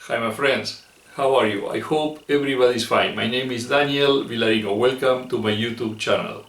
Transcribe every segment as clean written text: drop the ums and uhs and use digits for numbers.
Hi my friends, how are you? I hope everybody's fine. My name is Daniel Villarino. Welcome to my YouTube channel.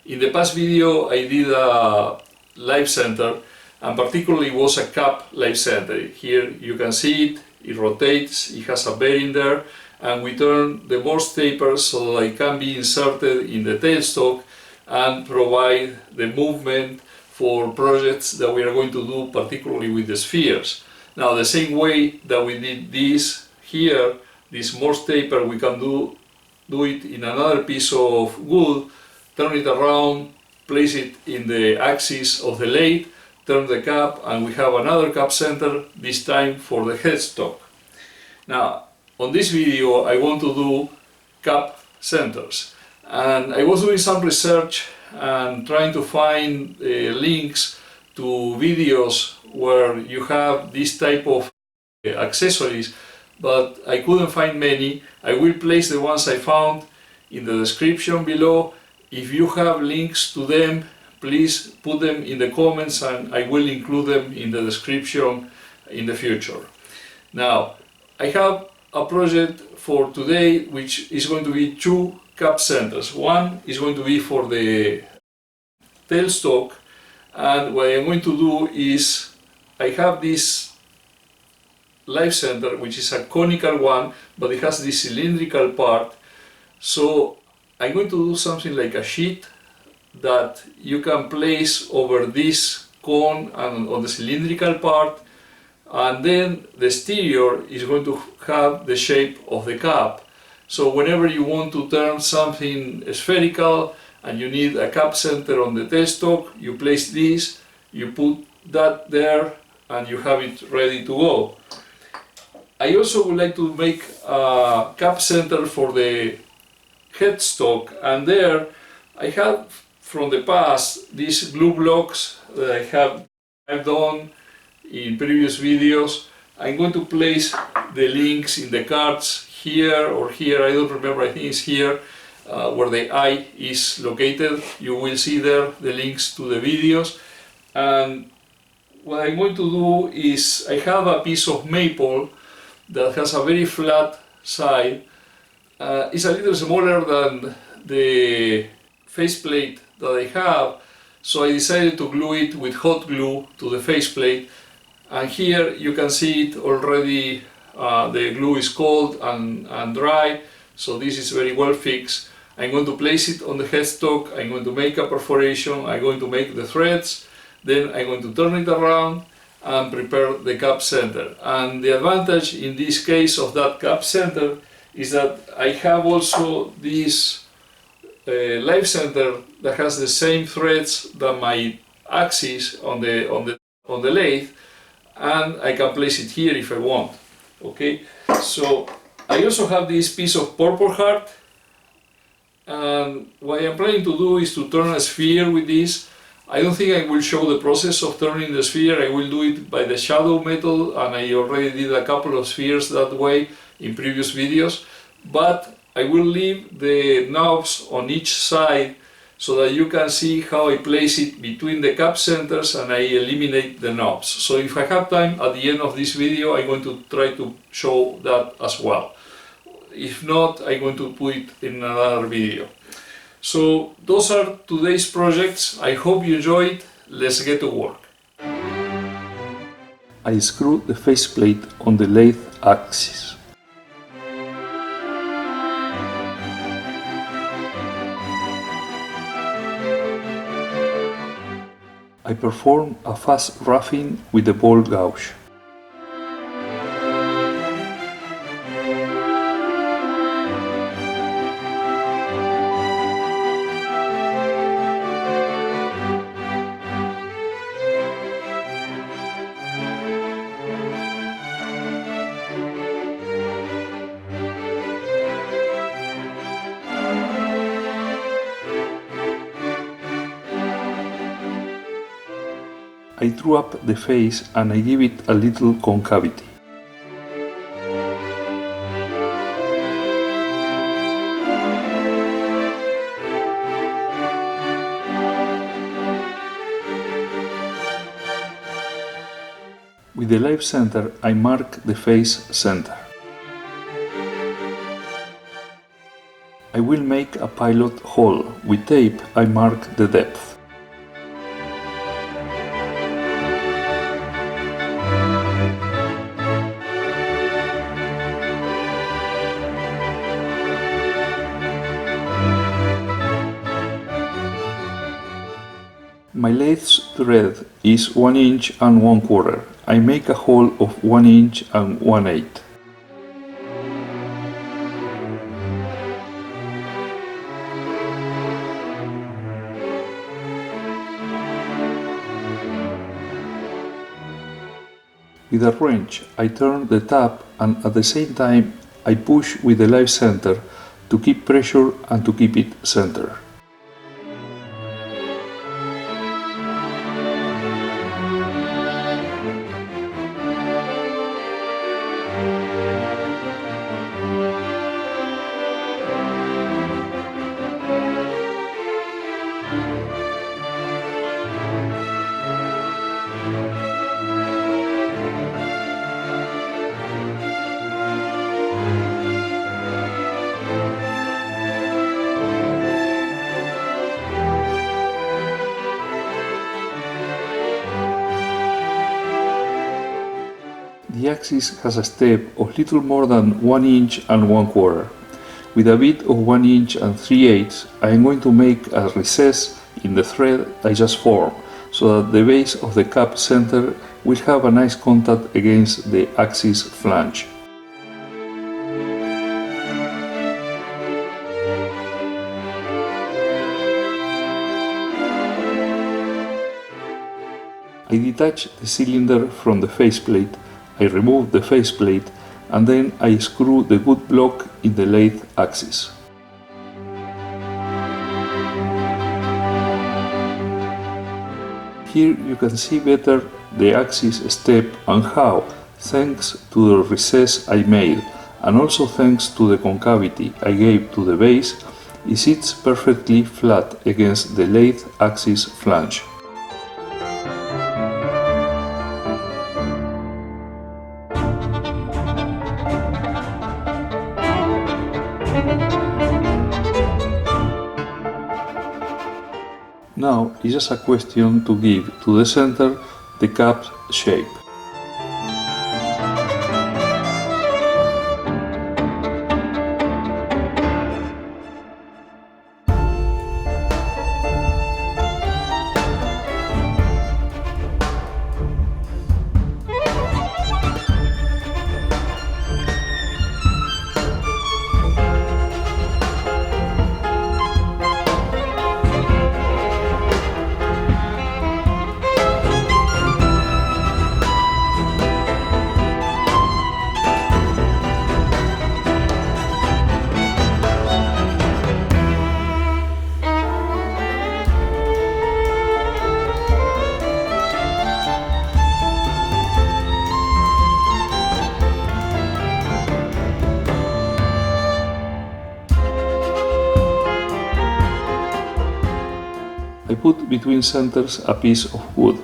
In the past video I did a live center, and particularly was a cup live center. Here you can see it rotates, it has a bearing there, and we turn the Morse taper so that it can be inserted in the tailstock and provide the movement for projects that we are going to do, particularly with the spheres. Now, the same way that we did this here, this Morse taper, we can do it in another piece of wood, turn it around, place it in the axis of the lathe, turn the cap, and we have another cap center, this time for the headstock. Now, on this video I want to do cap centers, and I was doing some research and trying to find links to videos where you have this type of accessories, but I couldn't find many. I will place the ones I found in the description below. If you have links to them, please put them in the comments and I will include them in the description in the future. Now, I have a project for today which is going to be two cap centers. One is going to be for the tailstock, and what I'm going to do is I have this live center which is a conical one, but it has this cylindrical part, so I'm going to do something like a sheet that you can place over this cone and on the cylindrical part, and then the exterior is going to have the shape of the cap. So whenever you want to turn something spherical and you need a cap center on the tailstock, you place this, you put that there, and you have it ready to go. I also would like to make a cap center for the headstock, and there I have from the past these glue blocks that I've done in previous videos. I'm going to place the links in the cards here or here, I don't remember, I think it's here where the eye is located. You will see there the links to the videos. And what I'm going to do is I have a piece of maple that has a very flat side. It's a little smaller than the faceplate that I have, so I decided to glue it with hot glue to the faceplate. And here you can see it already, the glue is cold and dry, so this is very well fixed. I'm going to place it on the headstock, I'm going to make a perforation, I'm going to make the threads, then I'm going to turn it around and prepare the cap center. And the advantage in this case of that cap center is that I have also this live center that has the same threads that my axis on the lathe, and I can place it here if I want. Okay, so I also have this piece of purple heart, and what I'm planning to do is to turn a sphere with this. I don't think I will show the process of turning the sphere. I will do it by the shadow method, and I already did a couple of spheres that way in previous videos, but I will leave the knobs on each side so that you can see how I place it between the cap centers and I eliminate the knobs. So if I have time at the end of this video, I'm going to try to show that as well. If not, I'm going to put it in another video. So those are today's projects. I hope you enjoy it. Let's get to work. I screw the faceplate on the lathe axis. I perform a fast roughing with the ball gouge. I drew up the face and I give it a little concavity. With the lathe center, I mark the face center. I will make a pilot hole. With tape, I mark the depth. My lathe's thread is 1 inch and 1/4. I make a hole of 1 inch and 1/8. With a wrench, I turn the tap and at the same time I push with the lathe center to keep pressure and to keep it centered. The axis has a step of little more than 1 inch and 1/4. With a bit of 1 inch and 3/8, I am going to make a recess in the thread I just formed, so that the base of the cap center will have a nice contact against the axis flange. I detach the cylinder from the faceplate. I remove the faceplate and then I screw the wood block in the lathe axis. Here you can see better the axis step and how, thanks to the recess I made and also thanks to the concavity I gave to the base, it sits perfectly flat against the lathe axis flange. Now it's just a question to give to the center the cap's shape. I put between centers a piece of wood.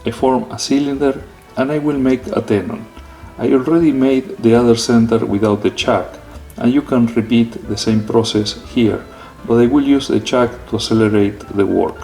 I form a cylinder and I will make a tenon. I already made the other center without the chuck, and you can repeat the same process here, but I will use the chuck to accelerate the work.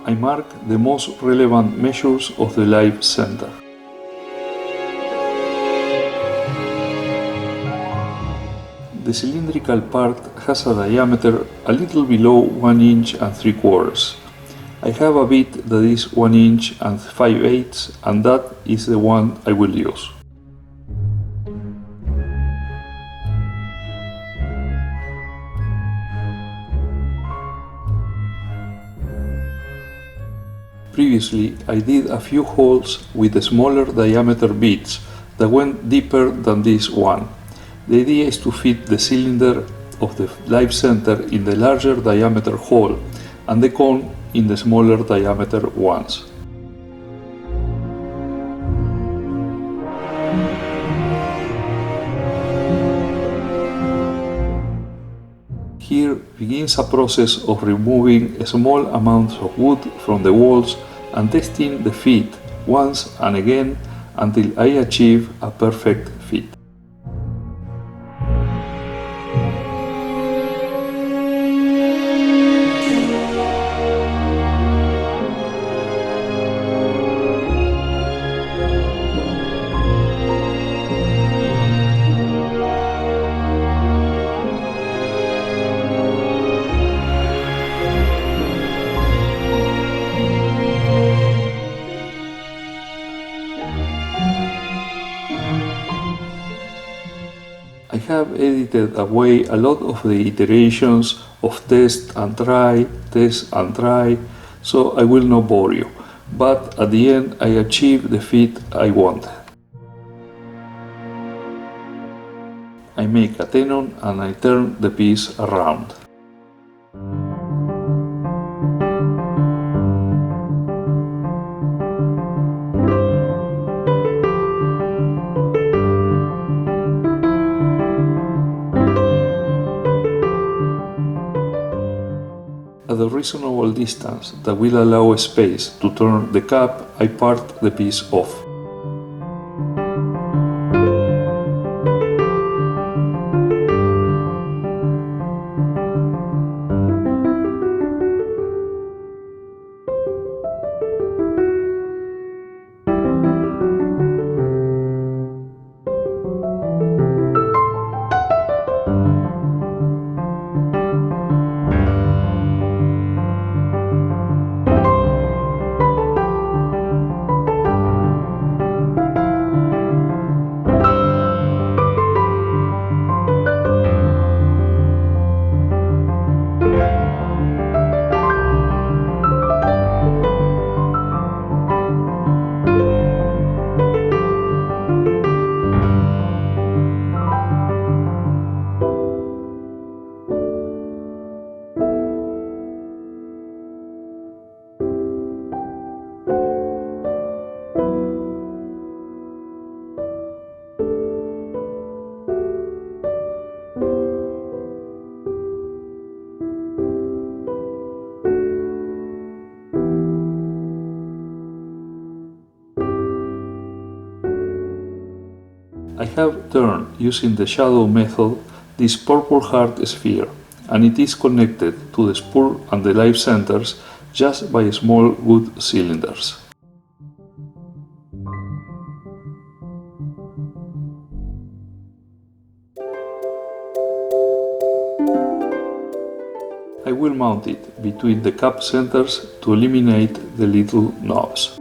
I mark the most relevant measures of the lathe center. The cylindrical part has a diameter a little below 1 inch and 3/4. I have a bit that is 1 inch and 5/8, and that is the one I will use. Previously, I did a few holes with smaller diameter bits that went deeper than this one. The idea is to fit the cylinder of the live center in the larger diameter hole and the cone in the smaller diameter ones. Here begins a process of removing small amounts of wood from the walls and testing the fit once and again until I achieve a perfect fit. I have edited away a lot of the iterations of test and try, so I will not bore you, but at the end I achieved the fit I wanted. I make a tenon and I turn the piece around. At a reasonable distance that will allow space to turn the cap, I part the piece off. I have turned, using the shadow method, this purple heart sphere, and it is connected to the spur and the live centers just by small wood cylinders. I will mount it between the cap centers to eliminate the little knobs.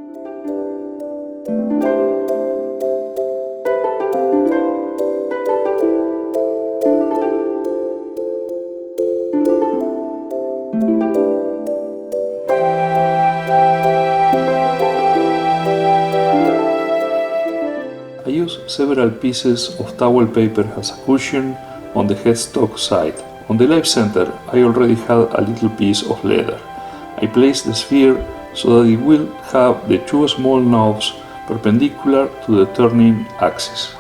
I use several pieces of towel paper as a cushion on the headstock side. On the live center, I already had a little piece of leather. I place the sphere so that it will have the two small knobs perpendicular to the turning axis.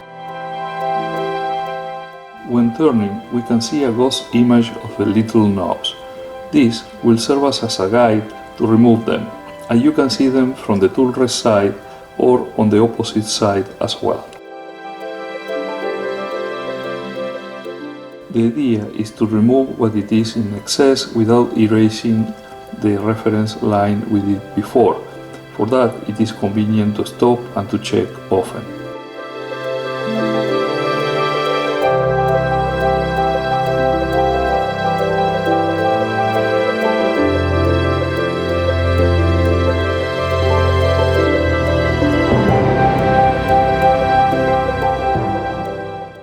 When turning, we can see a ghost image of the little knobs. This will serve us as a guide to remove them, and you can see them from the tool rest side or on the opposite side as well. The idea is to remove what it is in excess without erasing the reference line we did before. For that, it is convenient to stop and to check often.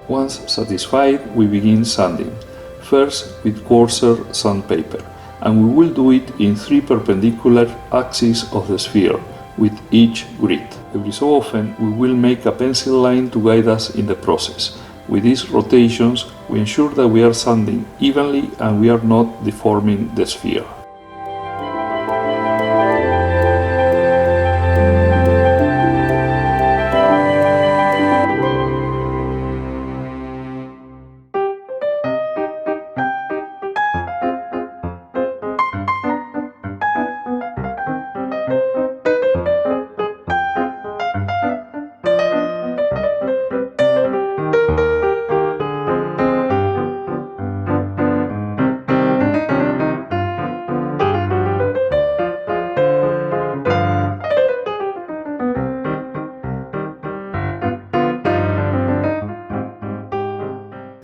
Once satisfied, we begin sanding, first with coarser sandpaper, and we will do it in 3 perpendicular axes of the sphere, with each grit. Every so often we will make a pencil line to guide us in the process. With these rotations, we ensure that we are sanding evenly and we are not deforming the sphere.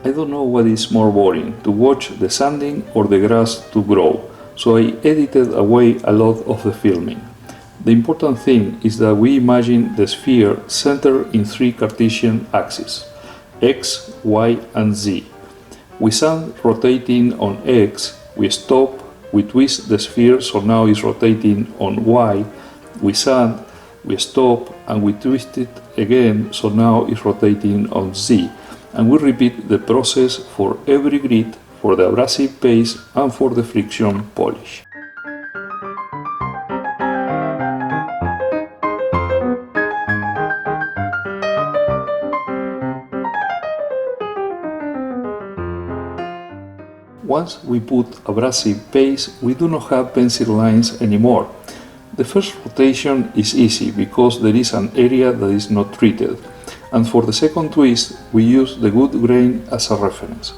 I don't know what is more boring, to watch the sanding or the grass to grow, so I edited away a lot of the filming. The important thing is that we imagine the sphere centered in three Cartesian axes, x, y and z. We sand rotating on x, we stop, we twist the sphere so now it's rotating on y, we sand, we stop and we twist it again so now it's rotating on z. And we repeat the process for every grid, for the abrasive paste and for the friction polish. Once we put abrasive paste, we do not have pencil lines anymore. The first rotation is easy because there is an area that is not treated. And for the second twist, we use the wood grain as a reference.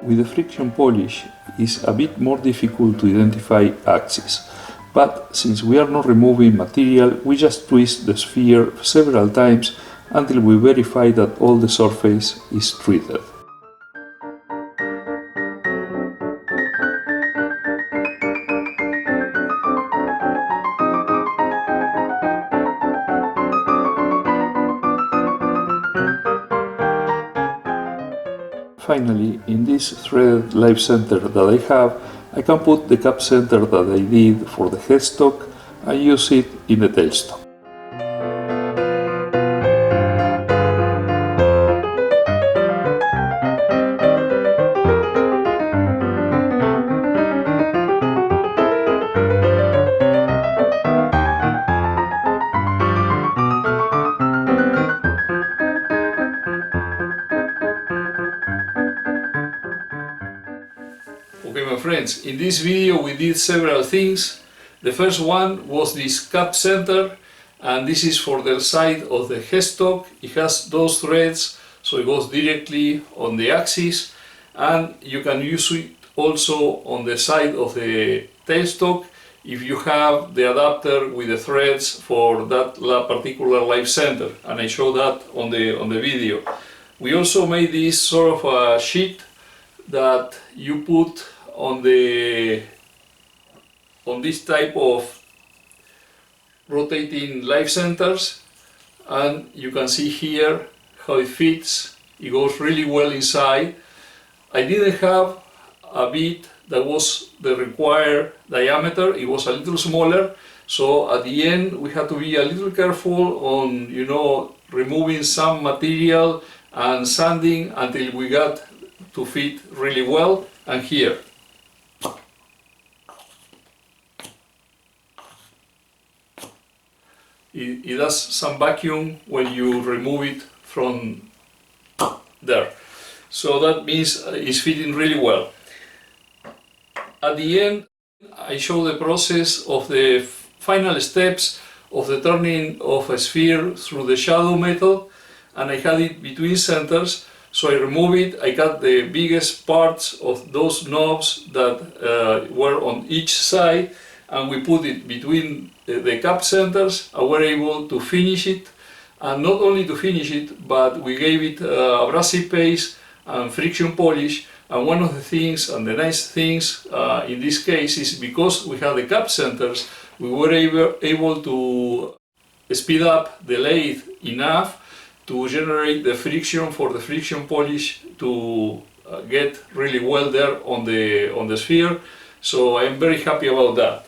With the friction polish, it's a bit more difficult to identify axes, but since we are not removing material, we just twist the sphere several times until we verify that all the surface is treated. Finally, in this threaded live center that I have, I can put the cap center that I did for the headstock and use it in the tailstock. Okay, my friends, in this video we did several things. The first one was this cap center, and this is for the side of the headstock. It has those threads, so it goes directly on the axis, and you can use it also on the side of the tailstock if you have the adapter with the threads for that particular live center, and I show that on the video. We also made this sort of a sheet that you put on this type of rotating live centers, and you can see here how it fits. It goes really well inside. I didn't have a bit that was the required diameter, it was a little smaller, so at the end we had to be a little careful on, you know, removing some material and sanding until we got to fit really well. And here it does some vacuum when you remove it from there, so that means it's fitting really well. At the end I show the process of the final steps of the turning of a sphere through the shadow method, and I had it between centers. So I remove it, I cut the biggest parts of those knobs that were on each side, and we put it between the cap centers, and we're able to finish it. And not only to finish it, but we gave it abrasive paste and friction polish. And one of the things, and the nice things in this case, is because we had the cap centers, we were able to speed up the lathe enough to generate the friction for the friction polish to get really well there on the sphere, so I am very happy about that.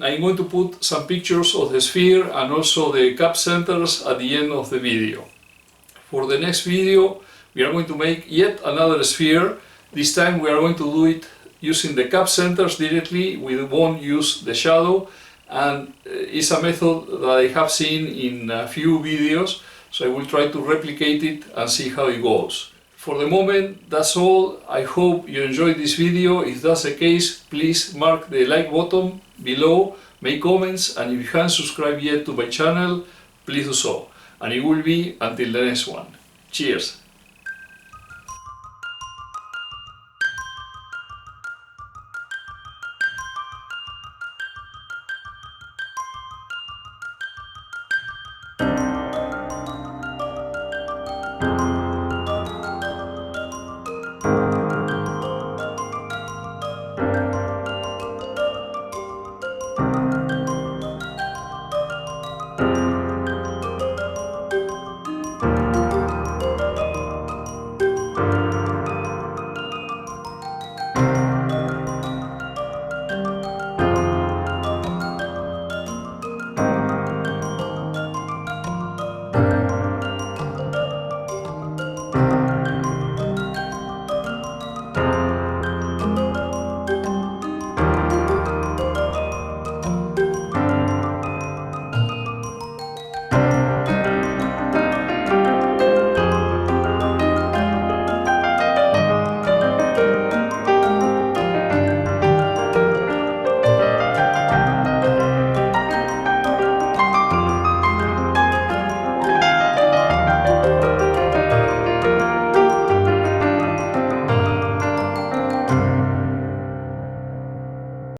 I'm going to put some pictures of the sphere and also the cap centers at the end of the video. For the next video we are going to make yet another sphere. This time we are going to do it using the cap centers directly. We won't use the shadow, and it's a method that I have seen in a few videos, so I will try to replicate it and see how it goes. For the moment, that's all. I hope you enjoyed this video. If that's the case, please mark the like button below, make comments, and if you haven't subscribed yet to my channel, please do so. And it will be until the next one. Cheers!